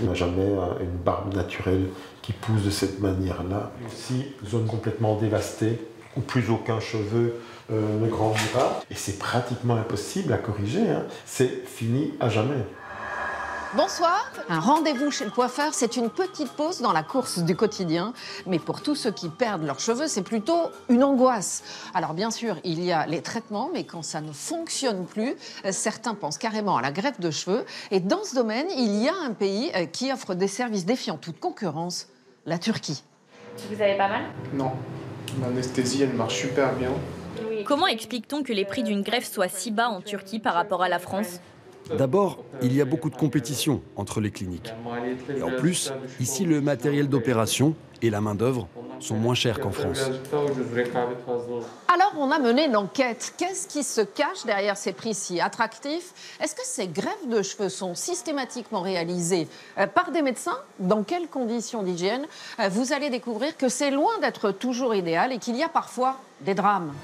On n'a jamais une barbe naturelle qui pousse de cette manière-là. Aussi, zone complètement dévastée, où plus aucun cheveu ne grandira. Et c'est pratiquement impossible à corriger, hein. C'est fini à jamais. Bonsoir. Un rendez-vous chez le coiffeur, c'est une petite pause dans la course du quotidien. Mais pour tous ceux qui perdent leurs cheveux, c'est plutôt une angoisse. Alors bien sûr, il y a les traitements, mais quand ça ne fonctionne plus, certains pensent carrément à la greffe de cheveux. Et dans ce domaine, il y a un pays qui offre des services défiant toute concurrence, la Turquie. Vous avez pas mal? Non. L'anesthésie, elle marche super bien. Oui. Comment explique-t-on que les prix d'une greffe soient si bas en Turquie par rapport à la France? D'abord, il y a beaucoup de compétition entre les cliniques. Et en plus, ici, le matériel d'opération et la main-d'œuvre sont moins chers qu'en France. Alors, on a mené l'enquête. Qu'est-ce qui se cache derrière ces prix si attractifs? Est-ce que ces greffes de cheveux sont systématiquement réalisées par des médecins? Dans quelles conditions d'hygiène? Vous allez découvrir que c'est loin d'être toujours idéal et qu'il y a parfois des drames.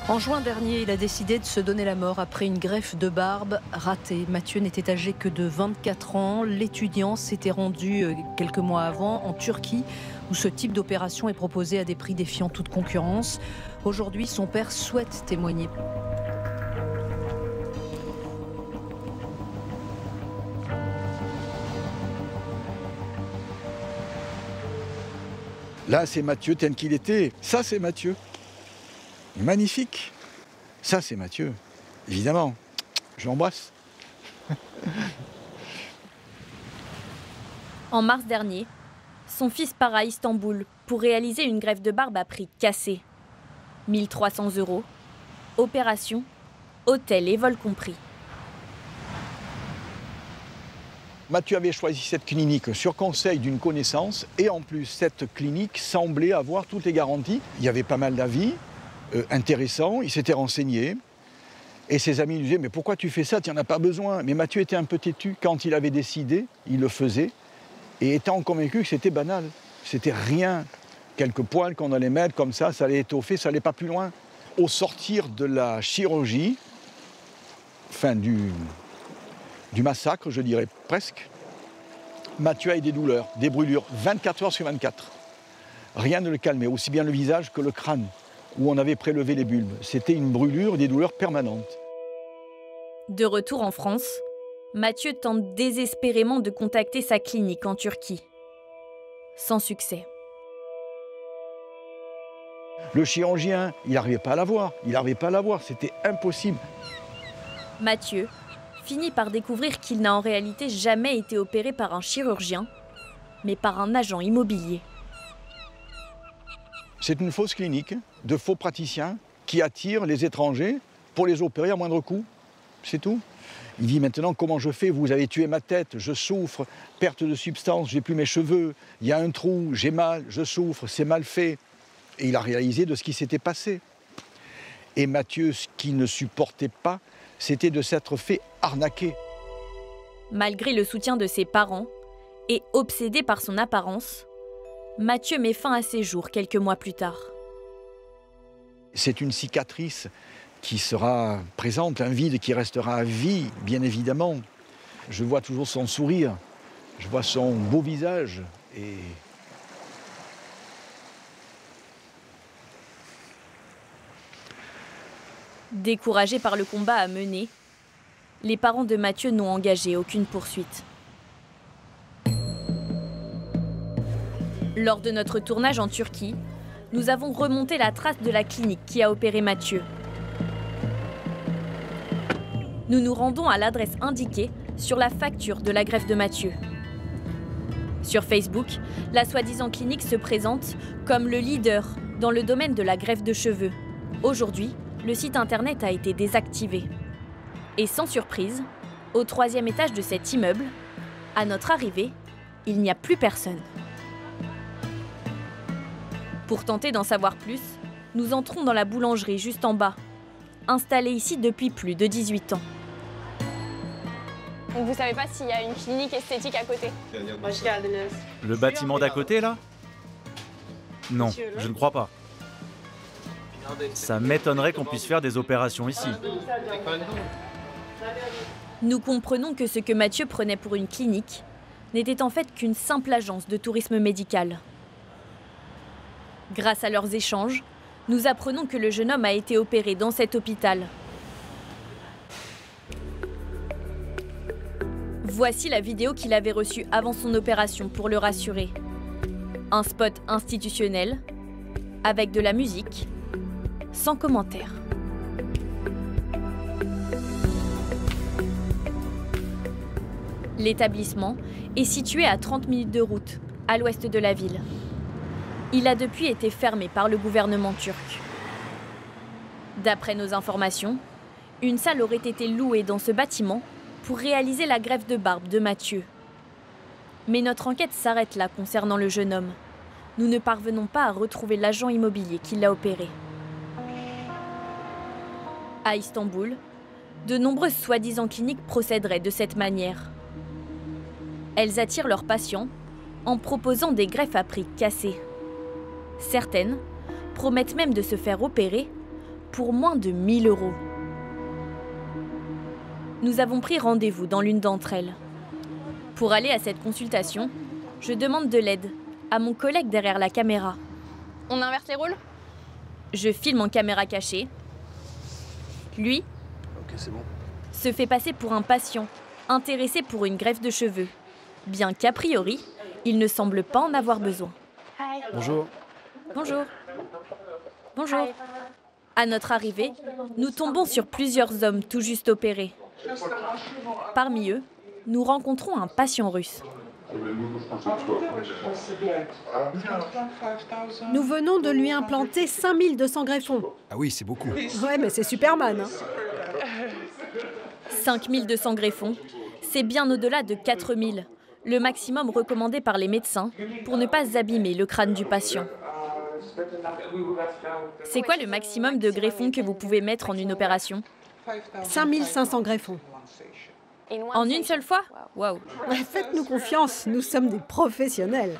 En juin dernier, il a décidé de se donner la mort après une greffe de barbe ratée. Mathieu n'était âgé que de 24 ans. L'étudiant s'était rendu quelques mois avant en Turquie, où ce type d'opération est proposé à des prix défiant toute concurrence. Aujourd'hui, son père souhaite témoigner. Là, c'est Mathieu tel qu'il était. Ça, c'est Mathieu. Magnifique. Ça, c'est Mathieu. Évidemment. Je l'embrasse. En mars dernier, son fils part à Istanbul pour réaliser une greffe de barbe à prix cassé. 1 300 €, opération, hôtel et vol compris. Mathieu avait choisi cette clinique sur conseil d'une connaissance et en plus, cette clinique semblait avoir toutes les garanties. Il y avait pas mal d'avis. Intéressant, il s'était renseigné et ses amis lui disaient mais pourquoi tu fais ça, tu n'en as pas besoin. Mais Mathieu était un peu têtu, quand il avait décidé, il le faisait et étant convaincu que c'était banal, c'était rien, quelques poils qu'on allait mettre comme ça allait étoffer, ça allait pas plus loin. Au sortir de la chirurgie, fin du massacre je dirais presque, Mathieu a eu des douleurs, des brûlures, 24 heures sur 24. Rien ne le calmait, aussi bien le visage que le crâne, où on avait prélevé les bulbes. C'était une brûlure, des douleurs permanentes. De retour en France, Mathieu tente désespérément de contacter sa clinique en Turquie. Sans succès. Le chirurgien, il n'arrivait pas à l'avoir, c'était impossible. Mathieu finit par découvrir qu'il n'a en réalité jamais été opéré par un chirurgien, mais par un agent immobilier. C'est une fausse clinique de faux praticiens qui attirent les étrangers pour les opérer à moindre coût. C'est tout. Il dit maintenant comment je fais, vous avez tué ma tête, je souffre, perte de substance, j'ai plus mes cheveux, il y a un trou, j'ai mal, je souffre, c'est mal fait. Et il a réalisé de ce qui s'était passé. Et Mathieu, ce qu'il ne supportait pas, c'était de s'être fait arnaquer. Malgré le soutien de ses parents et obsédé par son apparence, Mathieu met fin à ses jours quelques mois plus tard. C'est une cicatrice qui sera présente, un vide qui restera à vie, bien évidemment. Je vois toujours son sourire, je vois son beau visage et... Découragés par le combat à mener, les parents de Mathieu n'ont engagé aucune poursuite. Lors de notre tournage en Turquie, nous avons remonté la trace de la clinique qui a opéré Mathieu. Nous nous rendons à l'adresse indiquée sur la facture de la greffe de Mathieu. Sur Facebook, la soi-disant clinique se présente comme le leader dans le domaine de la greffe de cheveux. Aujourd'hui, le site internet a été désactivé. Et sans surprise, au 3e étage de cet immeuble, à notre arrivée, il n'y a plus personne. Pour tenter d'en savoir plus, nous entrons dans la boulangerie juste en bas, installée ici depuis plus de 18 ans. Donc vous savez pas s'il y a une clinique esthétique à côté? Le bâtiment d'à côté, là? Non, je ne crois pas. Ça m'étonnerait qu'on puisse faire des opérations ici. Nous comprenons que ce que Mathieu prenait pour une clinique n'était en fait qu'une simple agence de tourisme médical. Grâce à leurs échanges, nous apprenons que le jeune homme a été opéré dans cet hôpital. Voici la vidéo qu'il avait reçue avant son opération pour le rassurer. Un spot institutionnel, avec de la musique, sans commentaire. L'établissement est situé à 30 minutes de route, à l'ouest de la ville. Il a depuis été fermé par le gouvernement turc. D'après nos informations, une salle aurait été louée dans ce bâtiment pour réaliser la greffe de barbe de Mathieu. Mais notre enquête s'arrête là concernant le jeune homme. Nous ne parvenons pas à retrouver l'agent immobilier qui l'a opéré. À Istanbul, de nombreuses soi-disant cliniques procéderaient de cette manière. Elles attirent leurs patients en proposant des greffes à prix cassés. Certaines promettent même de se faire opérer pour moins de 1 000 €. Nous avons pris rendez-vous dans l'une d'entre elles. Pour aller à cette consultation, je demande de l'aide à mon collègue derrière la caméra. On inverse les rôles? Je filme en caméra cachée. Lui se fait passer pour un patient intéressé pour une greffe de cheveux, bien qu'a priori, il ne semble pas en avoir besoin. Hi. Bonjour. Bonjour. Bonjour. À notre arrivée, nous tombons sur plusieurs hommes tout juste opérés. Parmi eux, nous rencontrons un patient russe. Nous venons de lui implanter 5200 greffons. Ah oui, c'est beaucoup. Ouais, mais c'est Superman. 5200 greffons, c'est bien au-delà de 4000, le maximum recommandé par les médecins pour ne pas abîmer le crâne du patient. C'est quoi le maximum de greffons que vous pouvez mettre en une opération? 5500 greffons. En une seule fois? Waouh! Faites-nous confiance, nous sommes des professionnels.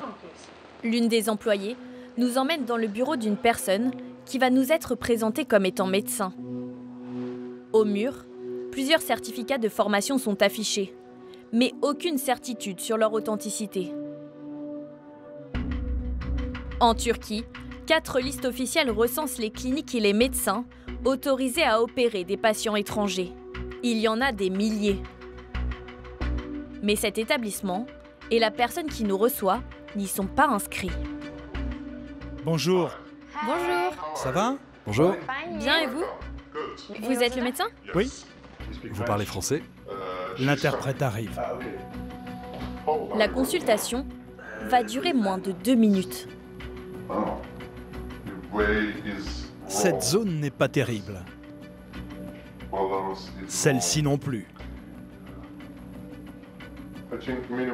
L'une des employées nous emmène dans le bureau d'une personne qui va nous être présentée comme étant médecin. Au mur, plusieurs certificats de formation sont affichés, mais aucune certitude sur leur authenticité. En Turquie, 4 listes officielles recensent les cliniques et les médecins autorisés à opérer des patients étrangers. Il y en a des milliers. Mais cet établissement et la personne qui nous reçoit n'y sont pas inscrits. Bonjour. Bonjour. Ça va? Bonjour. Bien et vous? Vous êtes le médecin? Oui. Vous parlez français? L'interprète arrive. La consultation va durer moins de 2 minutes. Cette zone n'est pas terrible. Celle-ci non plus.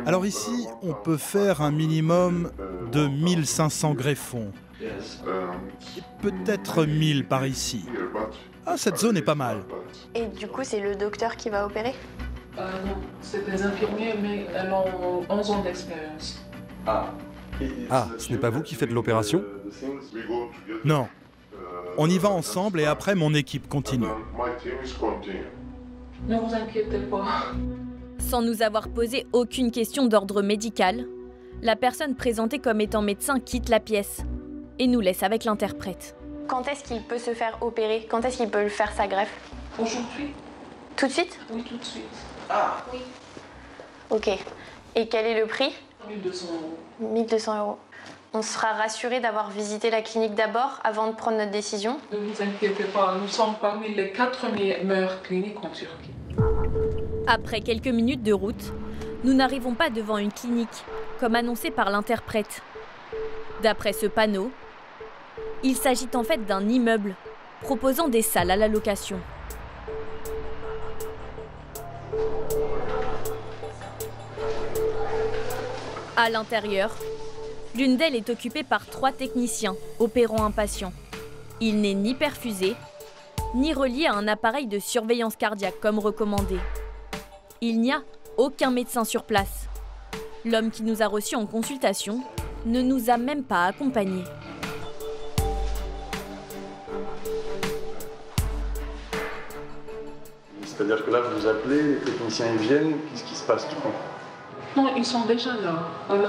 Alors ici, on peut faire un minimum de 1500 greffons. Et peut-être 1000 par ici. Ah, cette zone est pas mal. Et du coup, c'est le docteur qui va opérer? Non, c'est des infirmiers, mais elles ont 11 ans d'expérience. Ah, ce n'est pas vous qui faites l'opération? Non. On y va ensemble et après mon équipe continue. Ne vous inquiétez pas. Sans nous avoir posé aucune question d'ordre médical, la personne présentée comme étant médecin quitte la pièce et nous laisse avec l'interprète. Quand est-ce qu'il peut se faire opérer? Quand est-ce qu'il peut faire sa greffe? Aujourd'hui? Tout de suite? Oui, tout de suite. Ah oui. Ok. Et quel est le prix? 1200 €. 1200 €. On sera rassuré d'avoir visité la clinique d'abord avant de prendre notre décision? Ne vous inquiétez pas, nous sommes parmi les 4 meilleures cliniques en Turquie. Après quelques minutes de route, nous n'arrivons pas devant une clinique, comme annoncé par l'interprète. D'après ce panneau, il s'agit en fait d'un immeuble proposant des salles à la location. À l'intérieur, l'une d'elles est occupée par 3 techniciens opérant un patient. Il n'est ni perfusé, ni relié à un appareil de surveillance cardiaque comme recommandé. Il n'y a aucun médecin sur place. L'homme qui nous a reçus en consultation ne nous a même pas accompagnés. C'est-à-dire que là, vous appelez, les techniciens ils viennent, qu'est-ce qui se passe du coup? Non, ils sont déjà là. On veut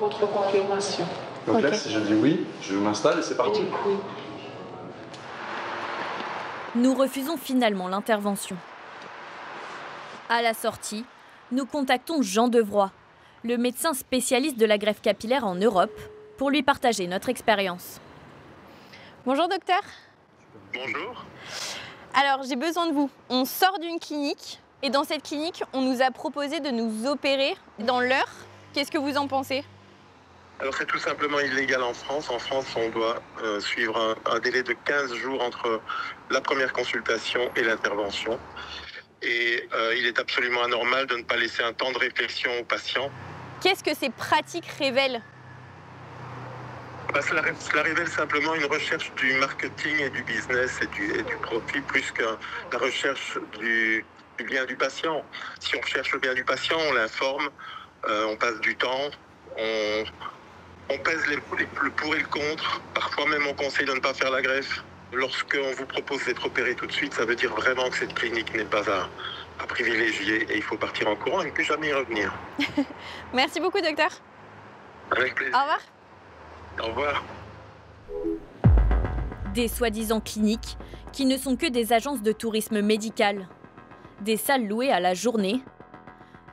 votre confirmation. Donc là, si je dis oui, je m'installe et c'est parti. Oui. Nous refusons finalement l'intervention. À la sortie, nous contactons Jean Devroy, le médecin spécialiste de la greffe capillaire en Europe, pour lui partager notre expérience. Bonjour docteur. Bonjour. Alors j'ai besoin de vous. On sort d'une clinique et dans cette clinique, on nous a proposé de nous opérer dans l'heure. Qu'est-ce que vous en pensez? Alors c'est tout simplement illégal en France. En France, on doit suivre un délai de 15 jours entre la première consultation et l'intervention. Et il est absolument anormal de ne pas laisser un temps de réflexion aux patients. Qu'est-ce que ces pratiques révèlent? Cela révèle simplement une recherche du marketing et du business et du profit plus que la recherche du bien du patient. Si on cherche le bien du patient, on l'informe, on passe du temps, on pèse le pour et le contre. Parfois même on conseille de ne pas faire la greffe. Lorsqu'on vous propose d'être opéré tout de suite, ça veut dire vraiment que cette clinique n'est pas à privilégier et il faut partir en courant et ne plus jamais y revenir. Merci beaucoup docteur. Avec plaisir. Au revoir. Au revoir. Des soi-disant cliniques qui ne sont que des agences de tourisme médical. Des salles louées à la journée.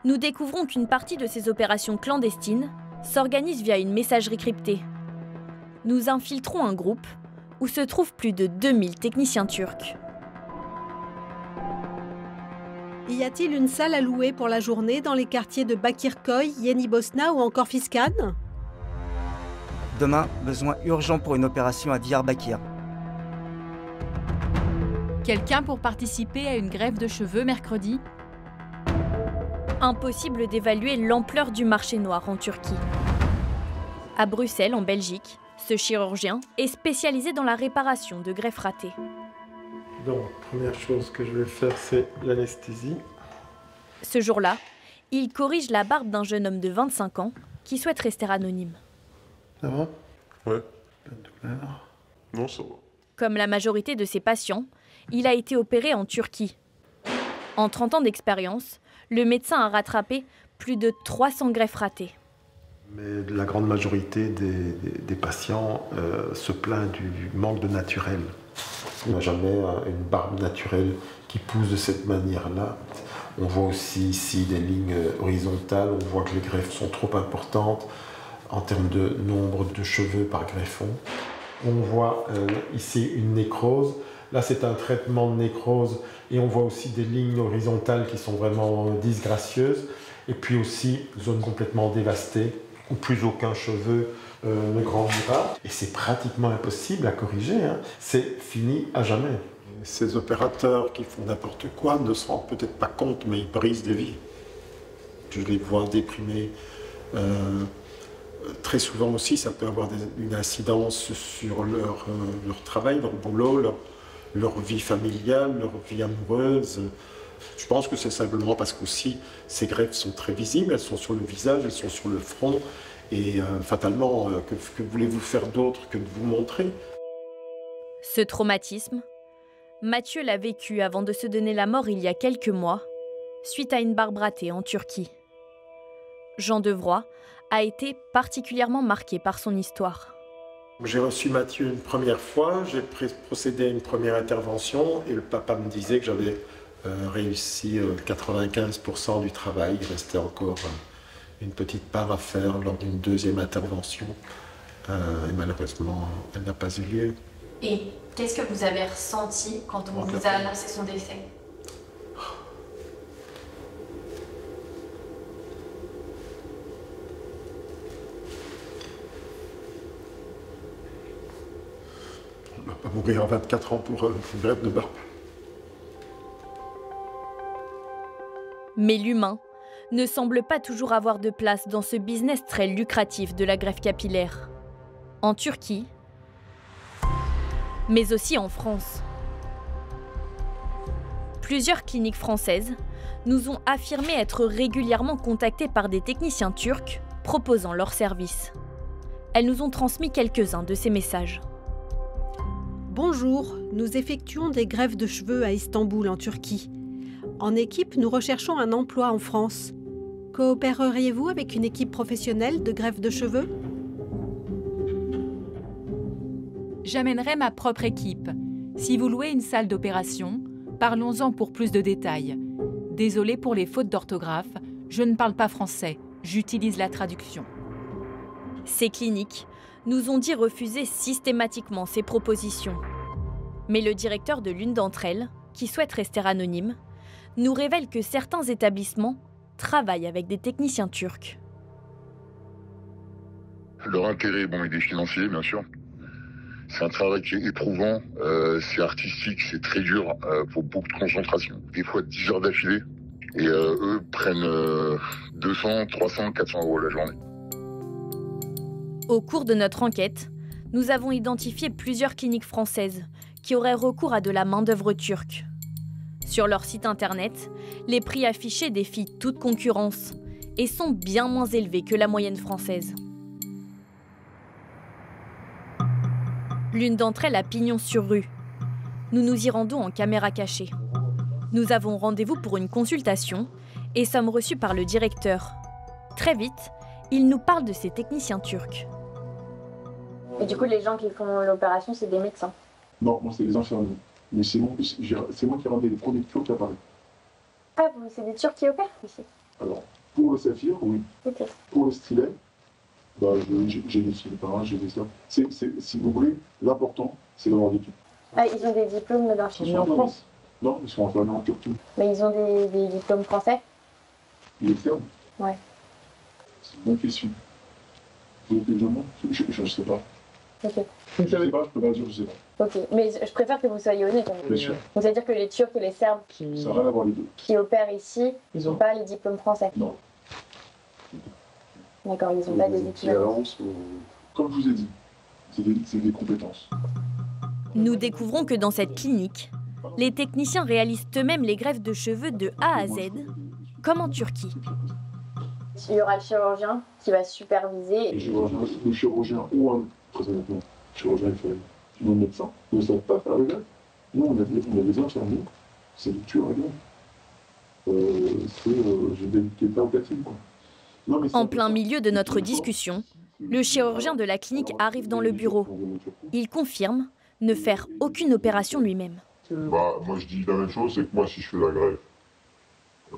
Nous découvrons qu'une partie de ces opérations clandestines s'organise via une messagerie cryptée. Nous infiltrons un groupe où se trouvent plus de 2000 techniciens turcs. Y a-t-il une salle à louer pour la journée dans les quartiers de Bakırköy, Yenibosna ou encore Fiskan? Demain, besoin urgent pour une opération à Diyarbakir. Quelqu'un pour participer à une greffe de cheveux mercredi? Impossible d'évaluer l'ampleur du marché noir en Turquie. À Bruxelles, en Belgique, ce chirurgien est spécialisé dans la réparation de greffes ratées. Donc, première chose que je vais faire, c'est l'anesthésie. Ce jour-là, il corrige la barbe d'un jeune homme de 25 ans qui souhaite rester anonyme. Ça va? Ouais. Pas de douleur? Non, ça va. Comme la majorité de ses patients, il a été opéré en Turquie. En 30 ans d'expérience, le médecin a rattrapé plus de 300 greffes ratées. Mais la grande majorité des patients se plaint du manque de naturel. On n'a jamais une barbe naturelle qui pousse de cette manière-là. On voit aussi ici des lignes horizontales, on voit que les greffes sont trop importantes en termes de nombre de cheveux par greffon. On voit ici une nécrose. Là, c'est un traitement de nécrose et on voit aussi des lignes horizontales qui sont vraiment disgracieuses. Et puis aussi, zone complètement dévastée où plus aucun cheveu ne grandira. Et c'est pratiquement impossible à corriger, hein. C'est fini à jamais. Ces opérateurs qui font n'importe quoi ne se rendent peut-être pas compte, mais ils brisent des vies. Je les vois déprimés. Très souvent aussi, ça peut avoir une incidence sur leur travail, leur boulot, leur vie familiale, leur vie amoureuse. Je pense que c'est simplement parce qu'aussi ces greffes sont très visibles, elles sont sur le visage, elles sont sur le front, et fatalement, que voulez-vous faire d'autre que de vous montrer? Ce traumatisme, Mathieu l'a vécu avant de se donner la mort il y a quelques mois, suite à une barbe ratée en Turquie. Jean Devroy a été particulièrement marqué par son histoire. J'ai reçu Mathieu une première fois, j'ai procédé à une première intervention et le papa me disait que j'avais réussi 95% du travail. Il restait encore une petite part à faire lors d'une deuxième intervention. Et malheureusement, elle n'a pas eu lieu. Et qu'est-ce que vous avez ressenti quand on vous a annoncé son décès? On ne va pas mourir à 24 ans pour une greffe de barbe. Mais l'humain ne semble pas toujours avoir de place dans ce business très lucratif de la greffe capillaire. En Turquie, mais aussi en France. Plusieurs cliniques françaises nous ont affirmé être régulièrement contactées par des techniciens turcs proposant leurs services. Elles nous ont transmis quelques-uns de ces messages. Bonjour, nous effectuons des greffes de cheveux à Istanbul, en Turquie. En équipe, nous recherchons un emploi en France. Coopéreriez-vous avec une équipe professionnelle de greffe de cheveux? J'amènerai ma propre équipe. Si vous louez une salle d'opération, parlons-en pour plus de détails. Désolée pour les fautes d'orthographe, je ne parle pas français, j'utilise la traduction. Ces cliniques nous ont dit refuser systématiquement ces propositions. Mais le directeur de l'une d'entre elles, qui souhaite rester anonyme, nous révèle que certains établissements travaillent avec des techniciens turcs. Leur intérêt, bon, il est financier, bien sûr. C'est un travail qui est éprouvant, c'est artistique, c'est très dur, faut beaucoup de concentration. Des fois 10 heures d'affilée, et eux prennent 200, 300, 400 € la journée. Au cours de notre enquête, nous avons identifié plusieurs cliniques françaises qui auraient recours à de la main-d'œuvre turque. Sur leur site internet, les prix affichés défient toute concurrence et sont bien moins élevés que la moyenne française. L'une d'entre elles a pignon sur rue. Nous nous y rendons en caméra cachée. Nous avons rendez-vous pour une consultation et sommes reçus par le directeur. Très vite, il nous parle de ces techniciens turcs. Et du coup, les gens qui font l'opération, c'est des médecins? Non, moi c'est les infirmiers. Mais c'est moi qui rendais les produits turcs à Paris. Ah, c'est des Turcs qui opèrent ici? Alors, pour le saphir, oui. Okay. Pour le stylet, bah, j'ai des philippins, j'ai des ça. Si vous voulez, l'important, c'est d'avoir des trucs. Ah, ils ont des diplômes d'infirmiers en France? Non, ils sont infirmiers en Turquie. Mais ils ont des diplômes français? Ils externes? Ouais. C'est une bonne question. Vous voulez que je demande? Je ne sais pas. Ok. Je ne sais pas, je peux pas dire, je ne sais pas. Ok, mais je préfère que vous soyez honnête. Bien sûr. Donc, c'est-à-dire que les Turcs et les Serbes Ça n'a rien à voir les deux. qui opèrent ici, ils n'ont pas les diplômes français? Non. D'accord, ils n'ont pas des diplômes. Comme je vous ai dit, c'est des compétences. Nous découvrons que dans cette clinique, les techniciens réalisent eux-mêmes les greffes de cheveux de A à Z, comme en Turquie. Il y aura le chirurgien qui va superviser. Le chirurgien ou un, très honnêtement, le chirurgien, il fait nos médecins ne savent pas faire le greffe. Nous, on a des infirmiers, c'est du tueur à gamme. J'ai des plats au platine, quoi. En plein milieu de notre discussion, le chirurgien de la clinique arrive dans le bureau. Il confirme ne faire aucune opération lui-même. Bah, moi je dis la même chose, c'est que moi si je fais la greffe,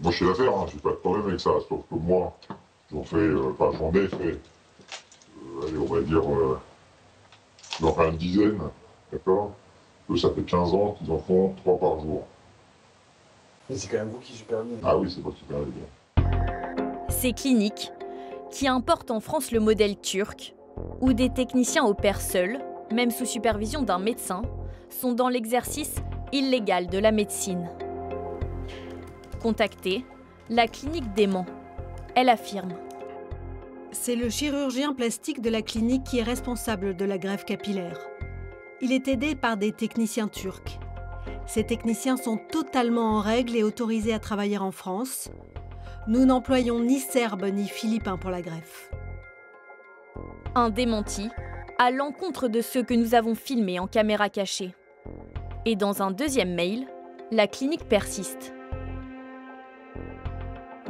moi je sais la faire, hein, j'ai pas de problème avec ça, sauf que moi, j'en ai fait, allez, on va dire, j'en fais une dizaine, d'accord? Eux, ça fait 15 ans qu'ils en font 3 par jour. Mais c'est quand même vous qui supervisez. Ah oui, c'est moi qui supervise. Ces cliniques, qui importent en France le modèle turc, où des techniciens opèrent seuls, même sous supervision d'un médecin, sont dans l'exercice illégal de la médecine. Contactée, la clinique dément. Elle affirme. C'est le chirurgien plastique de la clinique qui est responsable de la greffe capillaire. Il est aidé par des techniciens turcs. Ces techniciens sont totalement en règle et autorisés à travailler en France. Nous n'employons ni Serbes ni Philippins pour la greffe. Un démenti à l'encontre de ceux que nous avons filmés en caméra cachée. Et dans un deuxième mail, la clinique persiste.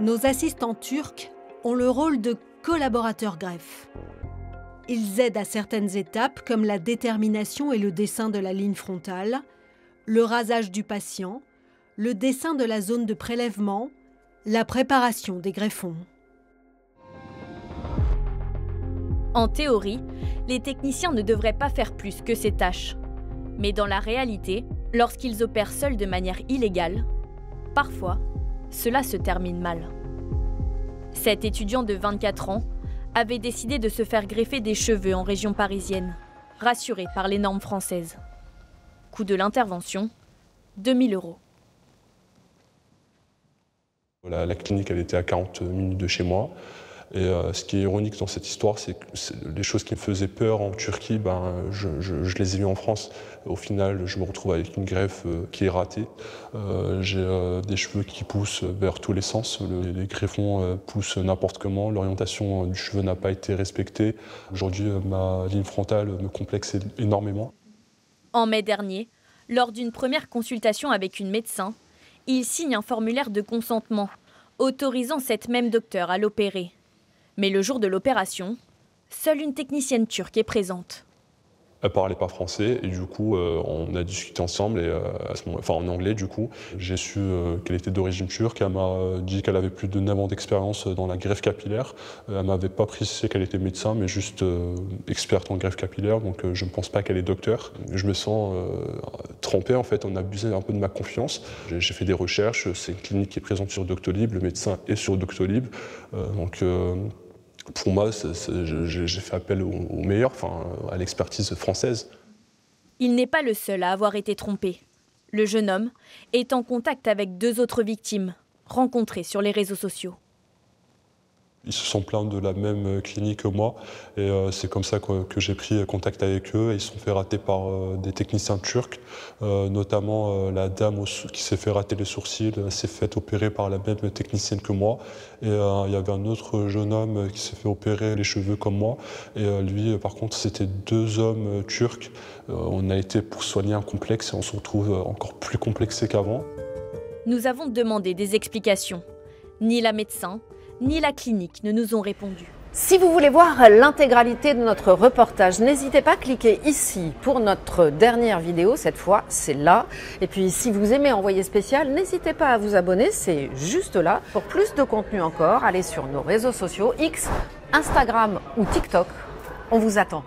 Nos assistants turcs ont le rôle de collaborateurs greffe. Ils aident à certaines étapes comme la détermination et le dessin de la ligne frontale, le rasage du patient, le dessin de la zone de prélèvement, la préparation des greffons. En théorie, les techniciens ne devraient pas faire plus que ces tâches. Mais dans la réalité, lorsqu'ils opèrent seuls de manière illégale, parfois, cela se termine mal. Cet étudiant de 24 ans avait décidé de se faire greffer des cheveux en région parisienne, rassuré par les normes françaises. Coût de l'intervention, 2 000 €. La clinique, elle était à 40 minutes de chez moi. Et ce qui est ironique dans cette histoire, c'est que les choses qui me faisaient peur en Turquie, je les ai vues en France. Au final, je me retrouve avec une greffe qui est ratée. J'ai des cheveux qui poussent vers tous les sens. Les greffons poussent n'importe comment. L'orientation du cheveu n'a pas été respectée. Aujourd'hui, ma ligne frontale me complexe énormément. En mai dernier, lors d'une première consultation avec une médecin, Il signe un formulaire de consentement, autorisant cette même docteure à l'opérer. Mais le jour de l'opération, seule une technicienne turque est présente. Elle parlait pas français et du coup on a discuté ensemble et en anglais du coup. J'ai su qu'elle était d'origine turque. Elle m'a dit qu'elle avait plus de 9 ans d'expérience dans la greffe capillaire. Elle m'avait pas précisé qu'elle était médecin mais juste experte en greffe capillaire, donc je ne pense pas qu'elle est docteur. Je me sens trempé en fait, on a abusé un peu de ma confiance. J'ai fait des recherches, c'est une clinique qui est présente sur Doctolib, le médecin est sur Doctolib. Pour moi, j'ai fait appel au meilleur, à l'expertise française. Il n'est pas le seul à avoir été trompé. Le jeune homme est en contact avec 2 autres victimes, rencontrées sur les réseaux sociaux. Ils se sont plaints de la même clinique que moi et c'est comme ça que j'ai pris contact avec eux. Ils se sont fait rater par des techniciens turcs, notamment la dame qui s'est fait rater les sourcils s'est fait opérer par la même technicienne que moi. Et il y avait un autre jeune homme qui s'est fait opérer les cheveux comme moi. Et lui, par contre, c'était 2 hommes turcs. On a été pour soigner un complexe et on se retrouve encore plus complexé qu'avant. Nous avons demandé des explications. Ni la médecin, ni la clinique ne nous ont répondu. Si vous voulez voir l'intégralité de notre reportage, n'hésitez pas à cliquer ici pour notre dernière vidéo. Cette fois, c'est là. Et puis, si vous aimez Envoyé spécial, n'hésitez pas à vous abonner. C'est juste là. Pour plus de contenu encore, allez sur nos réseaux sociaux X, Instagram ou TikTok. On vous attend.